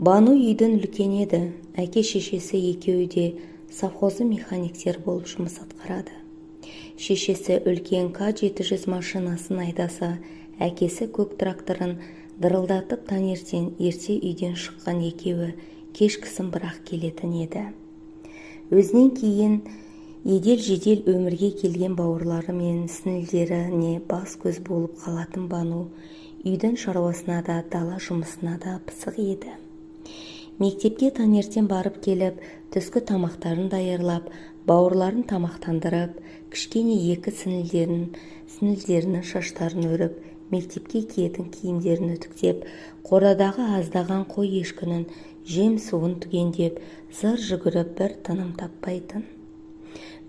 Бану үйдің үлкен еді, әке-шешесі екеуі де совхозы механиктер болып жұмыс атқарады. Шешесі үлкен К-700 машинасын айдаса, әкесі көк тракторын дырылдатып таңертең ерте үйден шыққан екеуі кешкісін бірақ келетін еді. Өзінен кейін едел-жедел өмірге келген бауырлары мен сіңілдеріне бас көз болып қалатын Бану үйдің шаруасына да, дала жұмысына да пысық еді. Мектепке таңертең барып келіп, түскі тамақтарын даярлап, бауырларын тамақтандырып, кішкене екі сіңілдерінің шаштарын өріп, мектепке киетін киімдерін үтіктеп, қорадағы аздаған қой ешкінің жем суын түгендеп, зыр жүгіріп бір тыным таппайтын.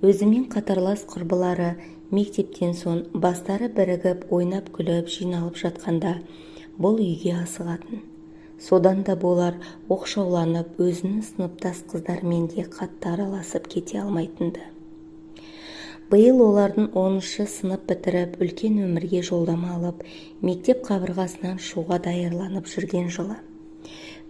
Өзімен қатарлас құрбылары мектептен соң бастары бірігіп, ойнап күліп, жиналып жатқанда бұл үйге асығатын. Содан да болар оқшауланып, өзінің сыныптас қыздармен де қатты араласып кете алмайтынды. Биыл олардың 10-шы сынып бітіріп, үлкен өмірге жолдама алып, мектеп қабырғасынан шығуға даярланып жүрген жылы.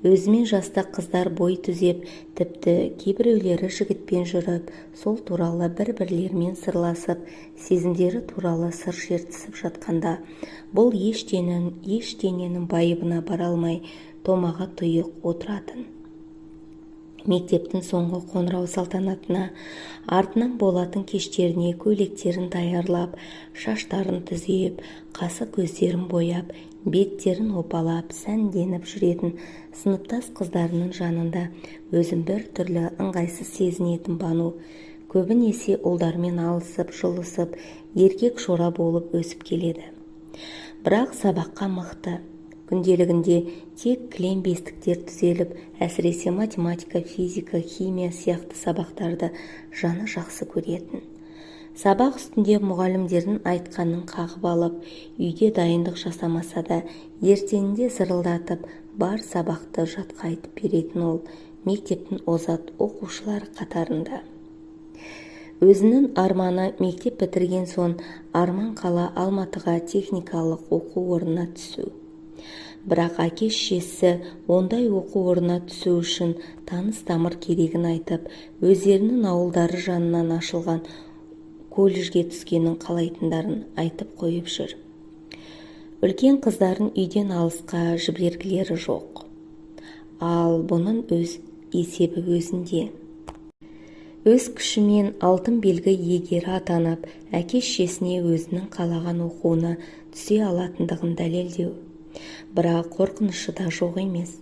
Өзімен жаста қыздар бой түзеп, тіпті кейбіреулері жігітпен жүріп, сол туралы бір-бірлерімен сырласып, сезімдері туралы сыр шертісіп жатқанда, бұл ештеңенің байыбына бара алмай, томаға тұйық отыратын. Мектептің соңғы қоңырау салтанатына, артынан болатын кештеріне көйлектерін даярлап, шаштарын түзеп, қасы көздерін бояп, беттерін опалап, сәнденіп жүретін сыныптас қыздарының жанында өзін бір түрлі ыңғайсыз сезінетін Бану көбінесе ұлдармен алысып, жұлысып, еркек шора болып өсіп келеді. Бірақ сабаққа мықты. Күнделігінде тек кілем бестіктер түзеліп, әсіресе математика, физика, химия сияқты сабақтарды жаны жақсы көретін. Сабақ үстінде мұғалімдердің айтқанын қағып алып, үйде дайындық жасамаса да, ертеңінде зырылдатып, бар сабақты жатқа айтып беретін ол мектептің озат оқушылары қатарында. Өзінің арманы мектеп бітірген соң арман қала Алматыға техникалық оқу орнына түсу. Бірақ әке-шешесі ондай оқу орнына түсу үшін таныс тамыр керегін айтып, өздерінің ауылдары жанынан ашылған колледжге түскенін қалайтындарын айтып қойып жүр. Үлкен қыздарын үйден алысқа жібергілері жоқ. Ал бұның өз есебі өзінде. Өз күшімен алтын белгі иегері атанып, әке-шешесіне өзінің қалаған оқуына түсе алатындығын дәлелдеу. Бірақ қорқынышы да жоқ емес.